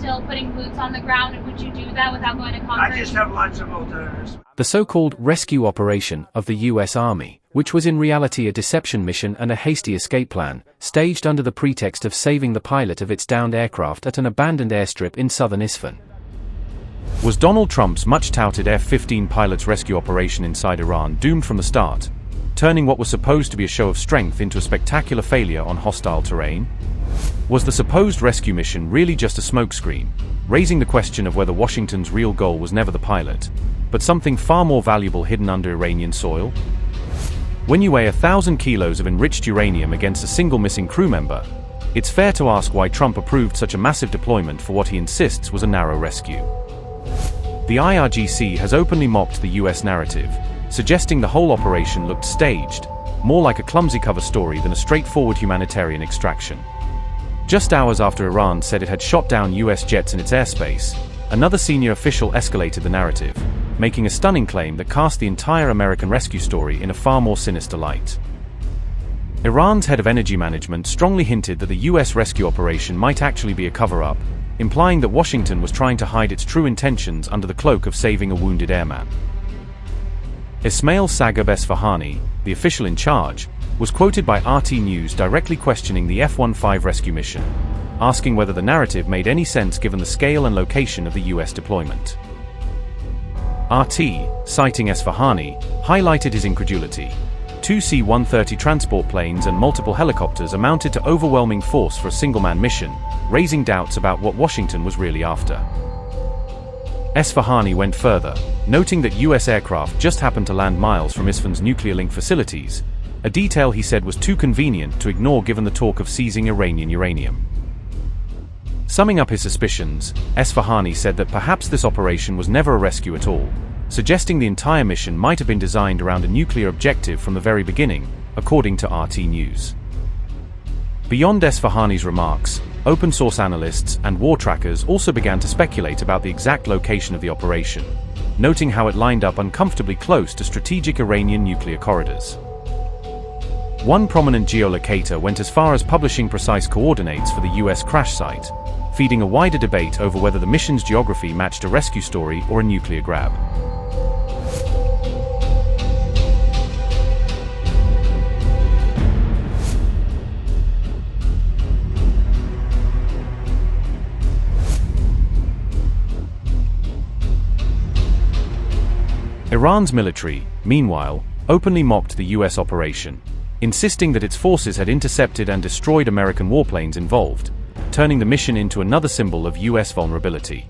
still putting boots on the ground, and would you do that without going to Congress? I just have lots of alternatives. The so-called rescue operation of the U.S. Army, which was in reality a deception mission and a hasty escape plan, staged under the pretext of saving the pilot of its downed aircraft at an abandoned airstrip in southern Isfahan, was Donald Trump's much-touted F-15 pilots rescue operation inside Iran doomed from the start, turning what was supposed to be a show of strength into a spectacular failure on hostile terrain? Was the supposed rescue mission really just a smokescreen, raising the question of whether Washington's real goal was never the pilot, but something far more valuable hidden under Iranian soil? When you weigh 1,000 kilos of enriched uranium against a single missing crew member, it's fair to ask why Trump approved such a massive deployment for what he insists was a narrow rescue. The IRGC has openly mocked the US narrative, suggesting the whole operation looked staged, more like a clumsy cover story than a straightforward humanitarian extraction. Just hours after Iran said it had shot down US jets in its airspace, another senior official escalated the narrative, making a stunning claim that cast the entire American rescue story in a far more sinister light. Iran's head of energy management strongly hinted that the US rescue operation might actually be a cover-up, implying that Washington was trying to hide its true intentions under the cloak of saving a wounded airman. Esmail Esfahani, the official in charge, was quoted by RT News directly questioning the F-15 rescue mission, asking whether the narrative made any sense given the scale and location of the US deployment. RT, citing Esfahani, highlighted his incredulity. 2 C-130 transport planes and multiple helicopters amounted to overwhelming force for a single-man mission, raising doubts about what Washington was really after. Esfahani went further, noting that US aircraft just happened to land miles from Isfahan's nuclear-linked facilities, a detail he said was too convenient to ignore given the talk of seizing Iranian uranium. Summing up his suspicions, Esfahani said that perhaps this operation was never a rescue at all, suggesting the entire mission might have been designed around a nuclear objective from the very beginning, according to RT News. Beyond Esfahani's remarks, open-source analysts and war trackers also began to speculate about the exact location of the operation, noting how it lined up uncomfortably close to strategic Iranian nuclear corridors. One prominent geolocator went as far as publishing precise coordinates for the US crash site, feeding a wider debate over whether the mission's geography matched a rescue story or a nuclear grab. Iran's military, meanwhile, openly mocked the US operation, insisting that its forces had intercepted and destroyed American warplanes involved, turning the mission into another symbol of US vulnerability.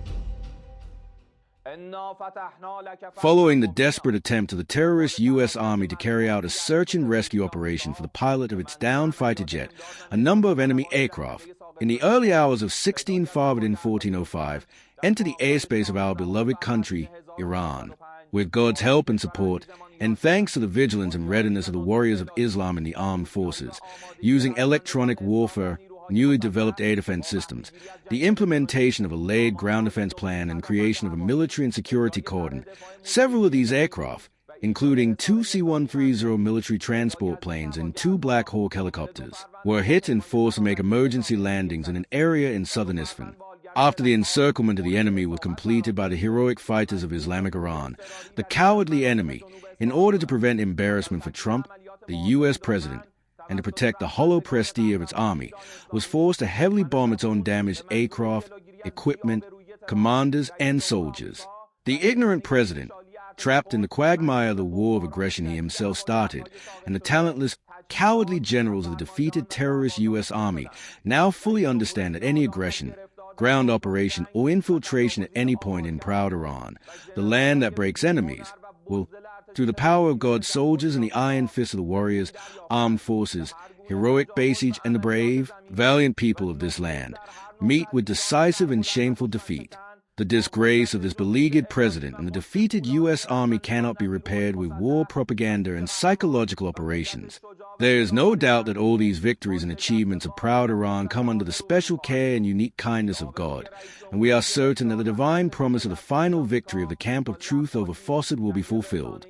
Following the desperate attempt of the terrorist U.S. Army to carry out a search and rescue operation for the pilot of its downed fighter jet, a number of enemy aircraft, in the early hours of 16 Farvardin 1405, entered the airspace of our beloved country, Iran. With God's help and support, and thanks to the vigilance and readiness of the warriors of Islam in the armed forces, using electronic warfare, newly developed air defense systems, the implementation of a laid ground defense plan and creation of a military and security cordon, several of these aircraft, including 2 C-130 military transport planes and 2 Black Hawk helicopters, were hit and forced to make emergency landings in an area in southern Isfahan. After the encirclement of the enemy was completed by the heroic fighters of Islamic Iran, the cowardly enemy, in order to prevent embarrassment for Trump, the U.S. president, and to protect the hollow prestige of its army, was forced to heavily bomb its own damaged aircraft, equipment, commanders, and soldiers. The ignorant president, trapped in the quagmire of the war of aggression he himself started, and the talentless, cowardly generals of the defeated terrorist U.S. Army now fully understand that any aggression, ground operation, or infiltration at any point in proud Iran, the land that breaks enemies, will, through the power of God's soldiers and the iron fist of the warriors, armed forces, heroic Basij, and the brave, valiant people of this land, meet with decisive and shameful defeat. The disgrace of this beleaguered president and the defeated U.S. Army cannot be repaired with war propaganda and psychological operations. There is no doubt that all these victories and achievements of proud Iran come under the special care and unique kindness of God, and we are certain that the divine promise of the final victory of the camp of truth over falsehood will be fulfilled.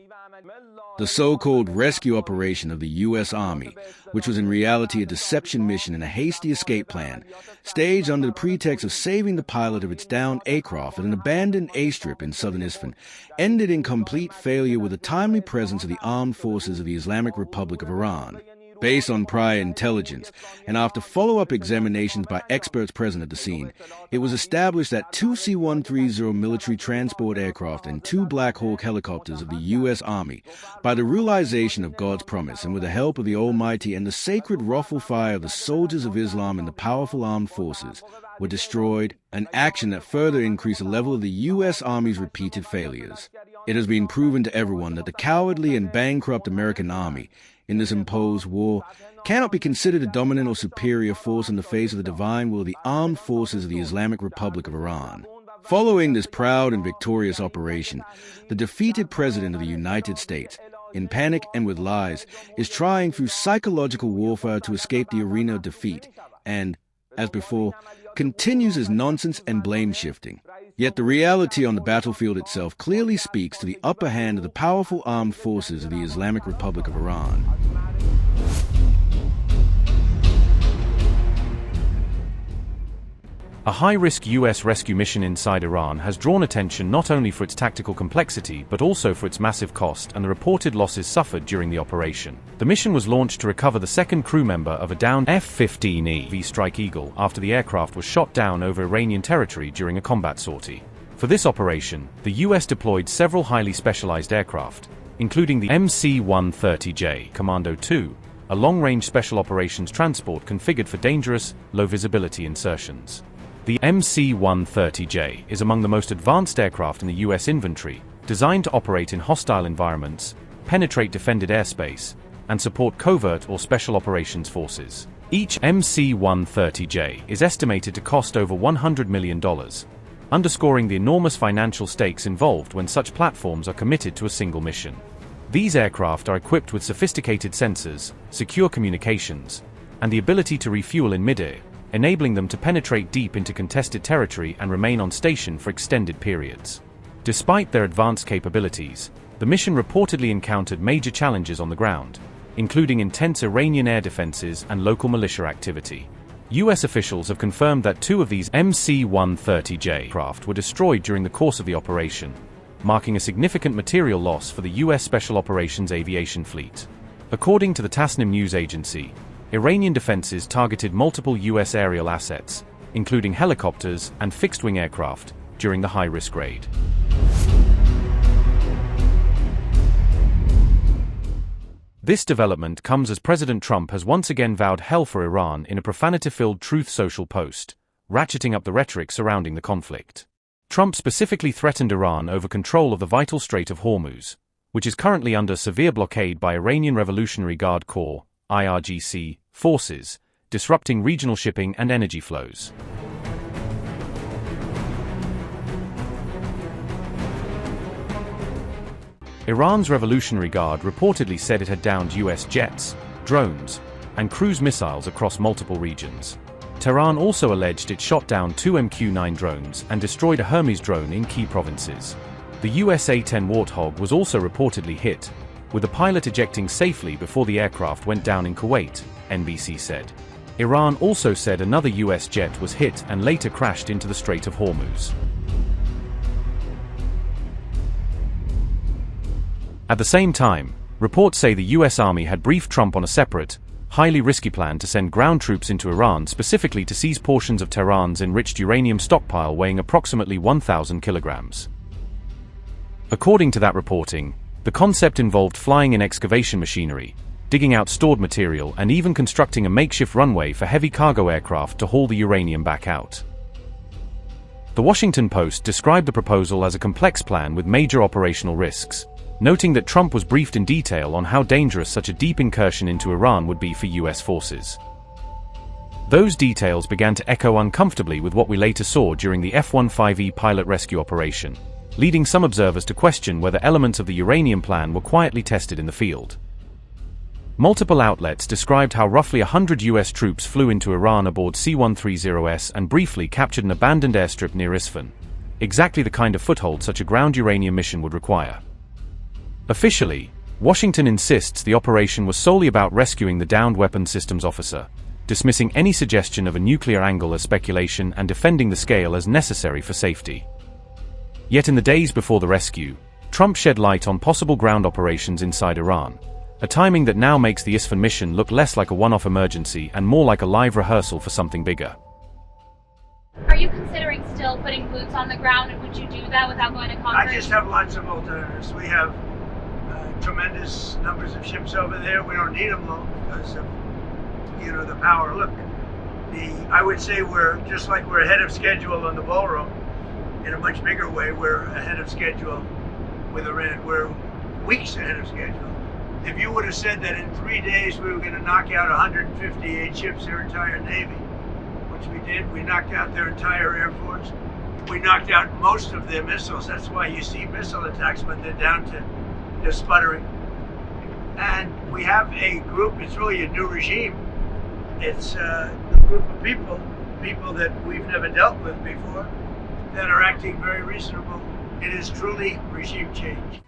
the so-called rescue operation of the U.S. Army, which was in reality a deception mission and a hasty escape plan, staged under the pretext of saving the pilot of its downed aircraft at an abandoned airstrip in southern Isfahan, ended in complete failure with the timely presence of the armed forces of the Islamic Republic of Iran. Based on prior intelligence, and after follow-up examinations by experts present at the scene, it was established that 2 C-130 military transport aircraft and 2 Black Hawk helicopters of the U.S. Army, by the realization of God's promise and with the help of the Almighty and the sacred rifle fire of the soldiers of Islam and the powerful armed forces, were destroyed, an action that further increased the level of the U.S. Army's repeated failures. It has been proven to everyone that the cowardly and bankrupt American Army, in this imposed war, cannot be considered a dominant or superior force in the face of the divine will of the armed forces of the Islamic Republic of Iran. Following this proud and victorious operation, the defeated President of the United States, in panic and with lies, is trying through psychological warfare to escape the arena of defeat and, as before, continues his nonsense and blame-shifting. Yet the reality on the battlefield itself clearly speaks to the upper hand of the powerful armed forces of the Islamic Republic of Iran. A high-risk U.S. rescue mission inside Iran has drawn attention not only for its tactical complexity but also for its massive cost and the reported losses suffered during the operation. The mission was launched to recover the second crew member of a downed F-15E Strike Eagle after the aircraft was shot down over Iranian territory during a combat sortie. For this operation, the U.S. deployed several highly specialized aircraft, including the MC-130J Commando II, a long-range special operations transport configured for dangerous, low-visibility insertions. The MC-130J is among the most advanced aircraft in the U.S. inventory, designed to operate in hostile environments, penetrate defended airspace, and support covert or special operations forces. Each MC-130J is estimated to cost over $100 million, underscoring the enormous financial stakes involved when such platforms are committed to a single mission. These aircraft are equipped with sophisticated sensors, secure communications, and the ability to refuel in midair, enabling them to penetrate deep into contested territory and remain on station for extended periods. Despite their advanced capabilities, the mission reportedly encountered major challenges on the ground, including intense Iranian air defenses and local militia activity. U.S. officials have confirmed that 2 of these MC-130J craft were destroyed during the course of the operation, marking a significant material loss for the U.S. Special Operations Aviation Fleet. According to the Tasnim news agency, Iranian defenses targeted multiple U.S. aerial assets, including helicopters and fixed-wing aircraft, during the high-risk raid. This development comes as President Trump has once again vowed hell for Iran in a profanity-filled Truth Social post, ratcheting up the rhetoric surrounding the conflict. Trump specifically threatened Iran over control of the vital Strait of Hormuz, which is currently under severe blockade by Iranian Revolutionary Guard Corps (IRGC) forces, disrupting regional shipping and energy flows. Iran's Revolutionary Guard reportedly said it had downed U.S. jets, drones, and cruise missiles across multiple regions. Tehran also alleged it shot down 2 MQ-9 drones and destroyed a Hermes drone in key provinces. The US A-10 Warthog was also reportedly hit, with the pilot ejecting safely before the aircraft went down in Kuwait, NBC said. Iran also said another US jet was hit and later crashed into the Strait of Hormuz. At the same time, reports say the US Army had briefed Trump on a separate, highly risky plan to send ground troops into Iran specifically to seize portions of Tehran's enriched uranium stockpile weighing approximately 1,000 kilograms. According to that reporting, the concept involved flying in excavation machinery, digging out stored material and even constructing a makeshift runway for heavy cargo aircraft to haul the uranium back out. The Washington Post described the proposal as a complex plan with major operational risks, noting that Trump was briefed in detail on how dangerous such a deep incursion into Iran would be for US forces. Those details began to echo uncomfortably with what we later saw during the F-15E pilot rescue operation, leading some observers to question whether elements of the uranium plan were quietly tested in the field. Multiple outlets described how roughly 100 US troops flew into Iran aboard C-130S and briefly captured an abandoned airstrip near Isfahan, exactly the kind of foothold such a ground uranium mission would require. Officially, Washington insists the operation was solely about rescuing the downed weapons systems officer, dismissing any suggestion of a nuclear angle as speculation and defending the scale as necessary for safety. Yet in the days before the rescue, Trump shed light on possible ground operations inside Iran, a timing that now makes the Isfahan mission look less like a one-off emergency and more like a live rehearsal for something bigger. Are you considering still putting boots on the ground, and would you do that without going to Congress? I just have lots of alternatives. We have tremendous numbers of ships over there. We don't need them though because of, the power. Look, I would say we're just like we're ahead of schedule on the ballroom. In a much bigger way, we're ahead of schedule with Iran. We're weeks ahead of schedule. If you would have said that in 3 days we were going to knock out 158 ships, their entire Navy, which we did, we knocked out their entire Air Force. We knocked out most of their missiles. That's why you see missile attacks, but they're down to they're sputtering. And we have a group, it's really a new regime. It's a group of people that we've never dealt with before, that are acting very reasonable. It is truly regime change.